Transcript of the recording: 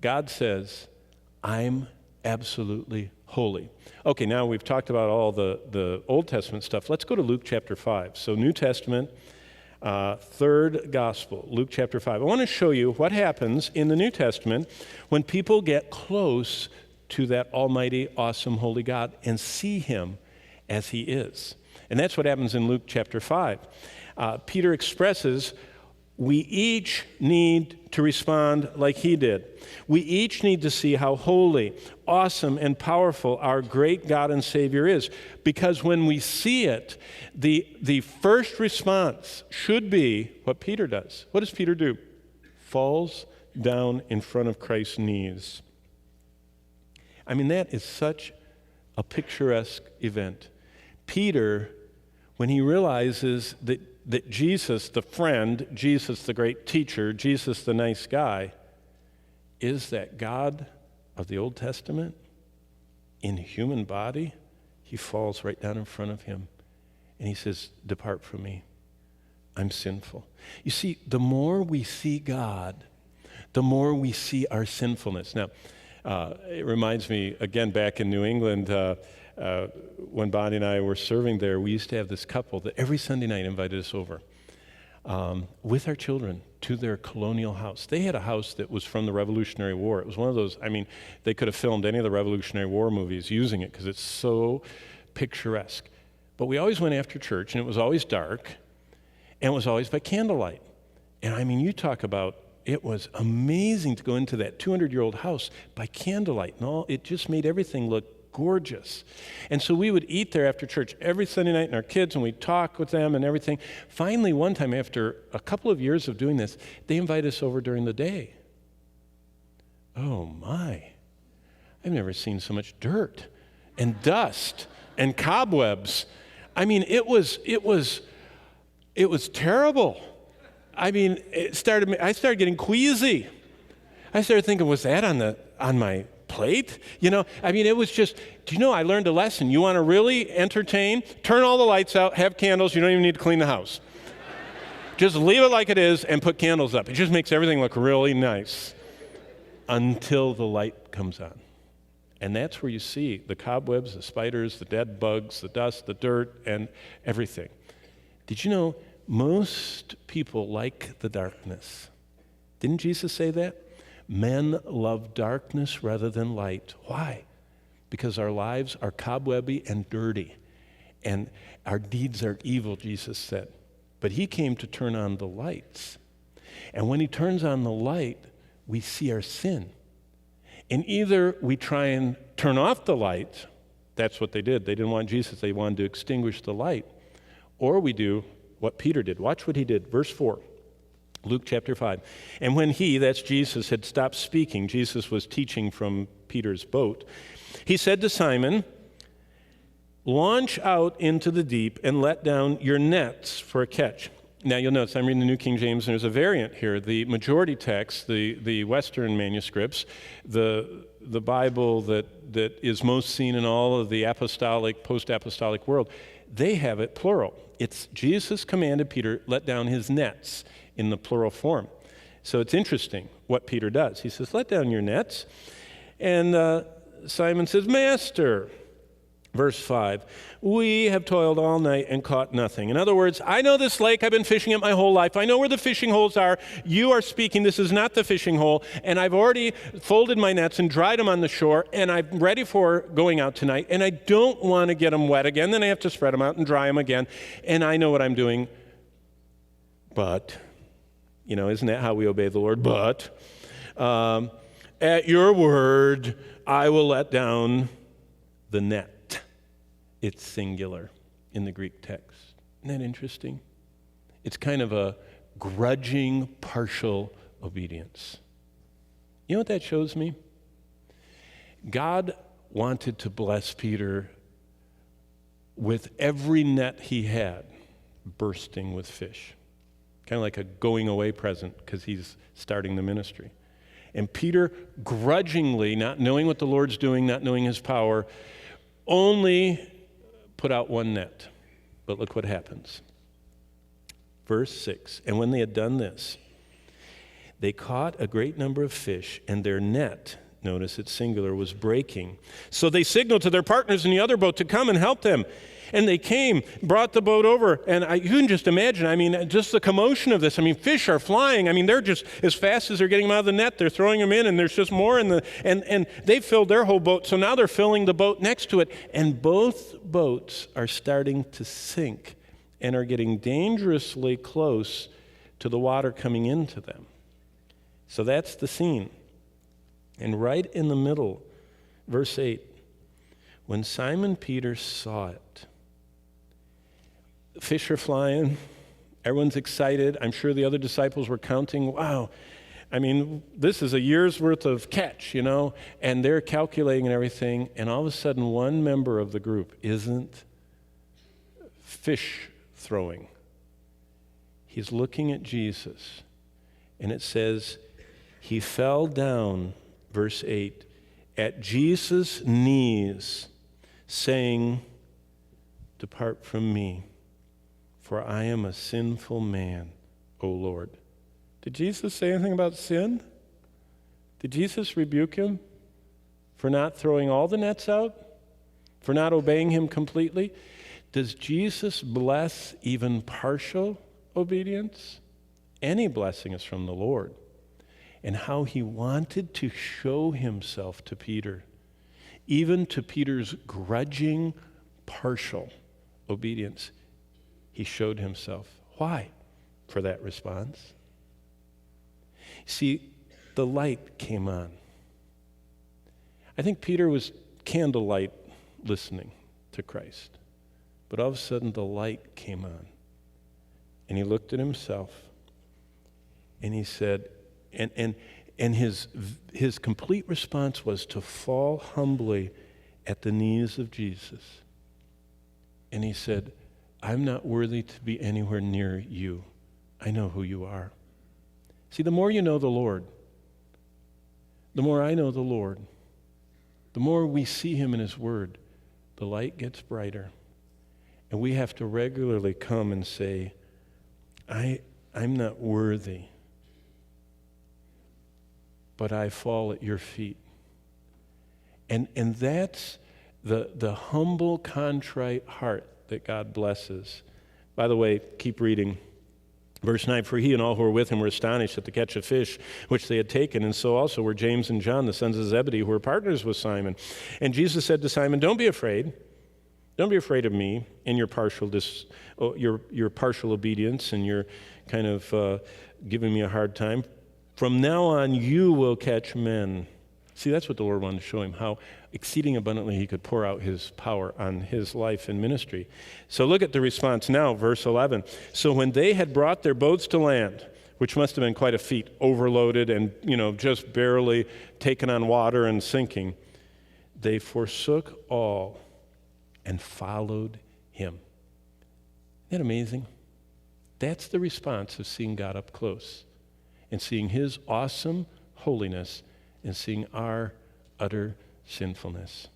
God says, I'm absolutely holy. Okay, now we've talked about all the Old Testament stuff. Let's go to Luke chapter 5. So New Testament, third gospel, Luke chapter 5. I want to show you what happens in the New Testament when people get close to that almighty, awesome, holy God and see him as he is. And that's what happens in Luke chapter 5. Peter expresses we each need to respond like he did. We each need to see how holy, awesome, and powerful our great God and Savior is. Because when we see it, the first response should be what Peter does. What does Peter do? Falls down in front of Christ's knees. I mean, that is such a picturesque event. Peter, when he realizes that Jesus, the friend, Jesus, the great teacher, Jesus, the nice guy, is that God of the Old Testament in human body, he falls right down in front of him. And he says, depart from me. I'm sinful. You see, the more we see God, the more we see our sinfulness. Now, it reminds me, again, back in New England, when Bonnie and I were serving there, we used to have this couple that every Sunday night invited us over with our children to their colonial house. They had a house that was from the Revolutionary War. It was one of those, I mean, they could have filmed any of the Revolutionary War movies using it because it's so picturesque. But we always went after church, and it was always dark, and it was always by candlelight. And I mean, you talk about, it was amazing to go into that 200-year-old house by candlelight and all. It just made everything look gorgeous. And so we would eat there after church every Sunday night, and our kids, and we'd talk with them and everything. Finally, one time after a couple of years of doing this, they invited us over during the day. Oh my, I've never seen so much dirt and dust and cobwebs. I mean, it was terrible. I mean, I started getting queasy. I started thinking, was that on my plate? You know, I mean, it was just, do you know, I learned a lesson. You want to really entertain? Turn all the lights out, have candles. You don't even need to clean the house. Just leave it like it is and put candles up. It just makes everything look really nice until the light comes on. And that's where you see the cobwebs, the spiders, the dead bugs, the dust, the dirt, and everything. Did you know most people like the darkness? Didn't Jesus say that? Men love darkness rather than light. Why? Because our lives are cobwebby and dirty, and our deeds are evil, Jesus said. But he came to turn on the lights. And when he turns on the light, we see our sin. And either we try and turn off the light, that's what they did. They didn't want Jesus, they wanted to extinguish the light. Or we do what Peter did. Watch what he did. Verse 4, Luke chapter 5. And when he, that's Jesus, had stopped speaking, Jesus was teaching from Peter's boat, he said to Simon, launch out into the deep and let down your nets for a catch. Now you'll notice I'm reading the New King James, and there's a variant here. The majority text, the Western manuscripts, the Bible that is most seen in all of the apostolic, post-apostolic world, they have it plural. It's Jesus commanded Peter, let down his nets in the plural form. So it's interesting what Peter does. He says, let down your nets. And Simon says, Master, verse 5, we have toiled all night and caught nothing. In other words, I know this lake. I've been fishing it my whole life. I know where the fishing holes are. You are speaking. This is not the fishing hole. And I've already folded my nets and dried them on the shore. And I'm ready for going out tonight. And I don't want to get them wet again. Then I have to spread them out and dry them again. And I know what I'm doing. But, you know, isn't that how we obey the Lord? But, at your word, I will let down the net. It's singular in the Greek text. Isn't that interesting? It's kind of a grudging, partial obedience. You know what that shows me? God wanted to bless Peter with every net he had bursting with fish. Kind of like a going away present because he's starting the ministry. And Peter grudgingly, not knowing what the Lord's doing, not knowing his power, only put out one net. But look what happens. Verse 6, and when they had done this, they caught a great number of fish, and their net, notice it's singular, was breaking. So they signaled to their partners in the other boat to come and help them. And they came, brought the boat over, and you can just imagine, just the commotion of this. Fish are flying. They're just, as fast as they're getting them out of the net, they're throwing them in, and there's just more in and they filled their whole boat, so now they're filling the boat next to it. And both boats are starting to sink and are getting dangerously close to the water coming into them. So that's the scene. And right in the middle, verse 8, when Simon Peter saw it, fish are flying, everyone's excited. I'm sure the other disciples were counting, wow, this is a year's worth of catch, and they're calculating and everything, and all of a sudden one member of the group isn't fish throwing. He's looking at Jesus, and it says, he fell down, verse 8, at Jesus' knees, saying, depart from me, for I am a sinful man, O Lord. Did Jesus say anything about sin? Did Jesus rebuke him for not throwing all the nets out? For not obeying him completely? Does Jesus bless even partial obedience? Any blessing is from the Lord. And how he wanted to show himself to Peter, even to Peter's grudging, partial obedience. He showed himself. Why? For that response. See, the light came on. I think Peter was candlelight listening to Christ. But all of a sudden the light came on. And he looked at himself and he said, and his complete response was to fall humbly at the knees of Jesus. And he said, I'm not worthy to be anywhere near you. I know who you are. See, the more you know the Lord, the more I know the Lord, the more we see him in his word, the light gets brighter. And we have to regularly come and say, I'm not worthy, but I fall at your feet. And that's the humble, contrite heart that God blesses. By the way, keep reading. Verse 9, for he and all who were with him were astonished at the catch of fish which they had taken, and so also were James and John, the sons of Zebedee, who were partners with Simon. And Jesus said to Simon, don't be afraid. Don't be afraid of me in your partial obedience and your kind of giving me a hard time. From now on, you will catch men. See, that's what the Lord wanted to show him, how exceeding abundantly he could pour out his power on his life and ministry. So look at the response now, verse 11. So when they had brought their boats to land, which must have been quite a feat, overloaded and, just barely taken on water and sinking, they forsook all and followed him. Isn't that amazing? That's the response of seeing God up close and seeing his awesome holiness and seeing our utter sinfulness.